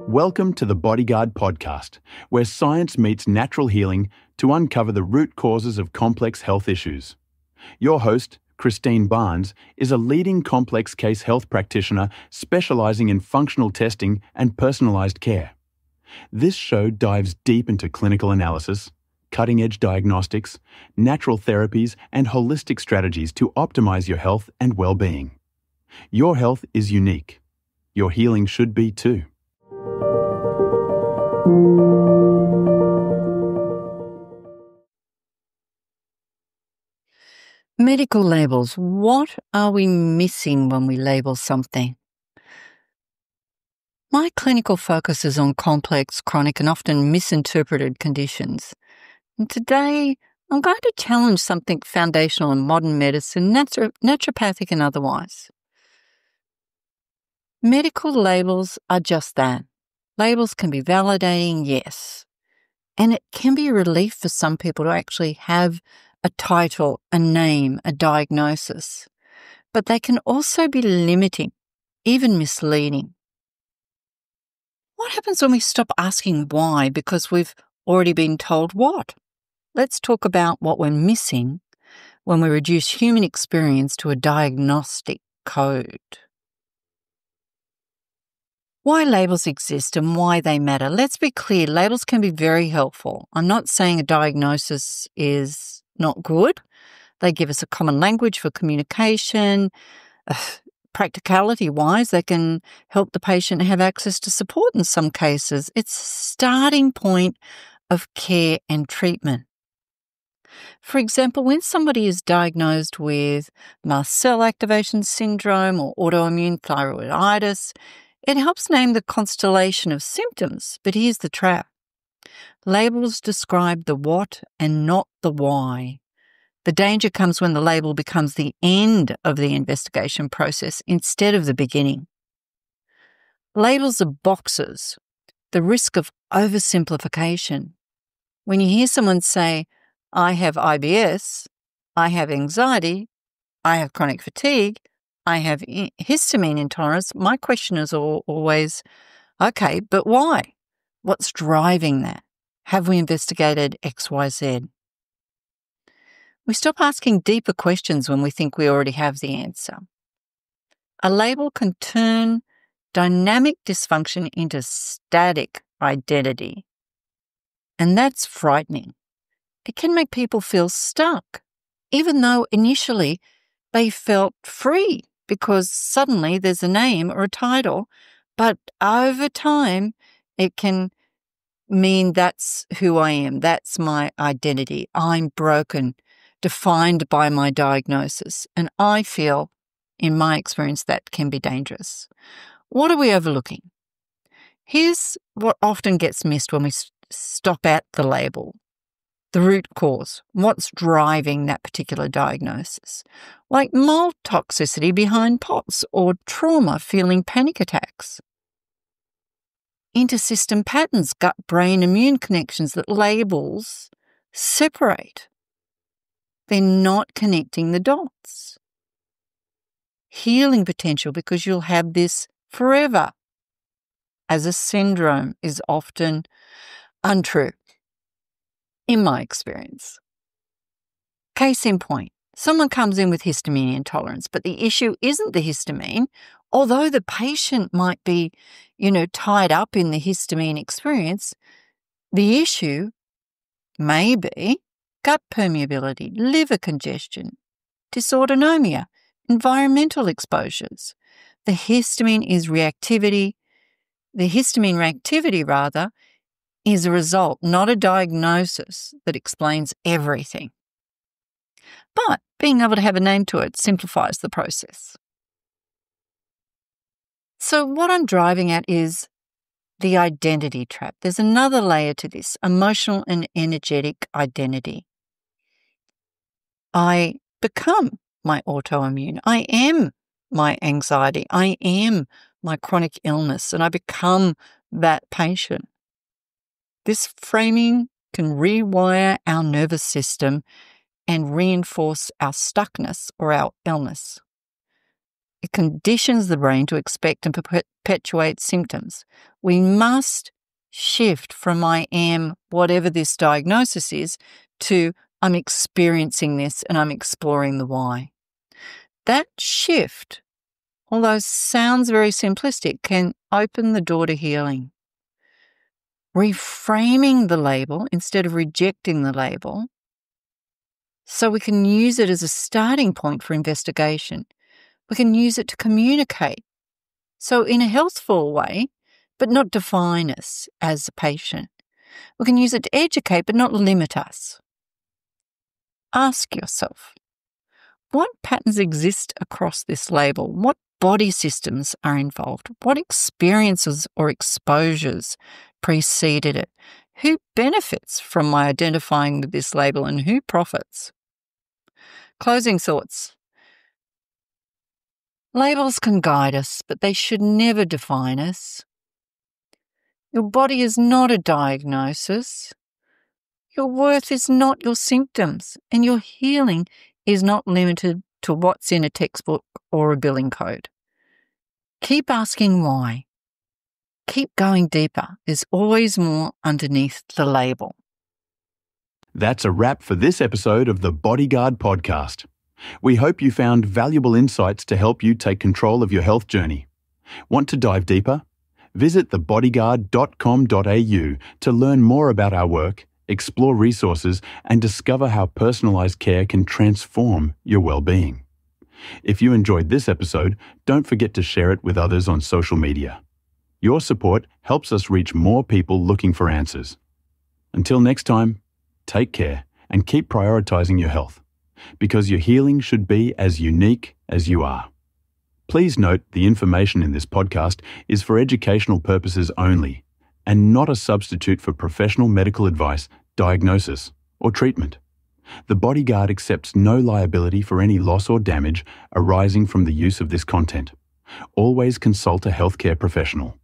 Welcome to the Bodyguard podcast, where science meets natural healing to uncover the root causes of complex health issues. Your host, Christine Barnes, is a leading complex case health practitioner specializing in functional testing and personalized care. This show dives deep into clinical analysis, cutting-edge diagnostics, natural therapies, and holistic strategies to optimize your health and well-being. Your health is unique. Your healing should be too. Medical labels. What are we missing when we label something? My clinical focus is on complex, chronic, and often misinterpreted conditions. And today, I'm going to challenge something foundational in modern medicine, naturopathic and otherwise. Medical labels are just that. Labels can be validating, yes. And it can be a relief for some people to actually have a title, a name, a diagnosis. But they can also be limiting, even misleading. What happens when we stop asking why because we've already been told what? Let's talk about what we're missing when we reduce human experience to a diagnostic code. Why labels exist and why they matter. Let's be clear, labels can be very helpful. I'm not saying a diagnosis is not good. They give us a common language for communication. Practicality-wise, they can help the patient have access to support in some cases. It's a starting point of care and treatment. For example, when somebody is diagnosed with mast cell activation syndrome or autoimmune thyroiditis, it helps name the constellation of symptoms, but here's the trap. Labels describe the what and not the why. The danger comes when the label becomes the end of the investigation process instead of the beginning. Labels are boxes, the risk of oversimplification. When you hear someone say, I have IBS, I have anxiety, I have chronic fatigue, I have histamine intolerance, my question is always, okay, but why? What's driving that? Have we investigated X, Y, Z? We stop asking deeper questions when we think we already have the answer. A label can turn dynamic dysfunction into static identity. And that's frightening. It can make people feel stuck, even though initially they felt free because suddenly there's a name or a title, but over time it can mean that's who I am, that's my identity. I'm broken, defined by my diagnosis, and I feel, in my experience, that can be dangerous. What are we overlooking? Here's what often gets missed when we stop at the label. The root cause, what's driving that particular diagnosis, like mold toxicity behind POTS or trauma fueling panic attacks. Intersystem patterns, gut-brain immune connections that labels separate. They're not connecting the dots. Healing potential because you'll have this forever, as a syndrome is often untrue, in my experience. Case in point, someone comes in with histamine intolerance, but the issue isn't the histamine, although the patient might be, tied up in the histamine experience. The issue may be gut permeability, liver congestion, dysautonomia, environmental exposures. The histamine reactivity is a result, not a diagnosis that explains everything. But being able to have a name to it simplifies the process. So what I'm driving at is the identity trap. There's another layer to this, emotional and energetic identity. I become my autoimmune. I am my anxiety. I am my chronic illness, and I become that patient. This framing can rewire our nervous system and reinforce our stuckness or our illness. It conditions the brain to expect and perpetuate symptoms. We must shift from I am whatever this diagnosis is to I'm experiencing this and I'm exploring the why. That shift, although sounds very simplistic, can open the door to healing. Reframing the label instead of rejecting the label, so we can use it as a starting point for investigation. We can use it to communicate. So in a healthful way, but not define us as a patient. We can use it to educate, but not limit us. Ask yourself, what patterns exist across this label? What body systems are involved? What experiences or exposures preceded it? Who benefits from my identifying with this label and who profits? Closing thoughts. Labels can guide us, but they should never define us. Your body is not a diagnosis. Your worth is not your symptoms, and your healing is not limited to what's in a textbook or a billing code. Keep asking why. Keep going deeper. There's always more underneath the label. That's a wrap for this episode of the Bodyguard podcast. We hope you found valuable insights to help you take control of your health journey. Want to dive deeper? Visit thebodyguard.com.au to learn more about our work, explore resources, and discover how personalised care can transform your well-being. If you enjoyed this episode, don't forget to share it with others on social media. Your support helps us reach more people looking for answers. Until next time, take care and keep prioritising your health, because your healing should be as unique as you are. Please note the information in this podcast is for educational purposes only and not a substitute for professional medical advice, diagnosis, or treatment. The Bodyguard accepts no liability for any loss or damage arising from the use of this content. Always consult a healthcare professional.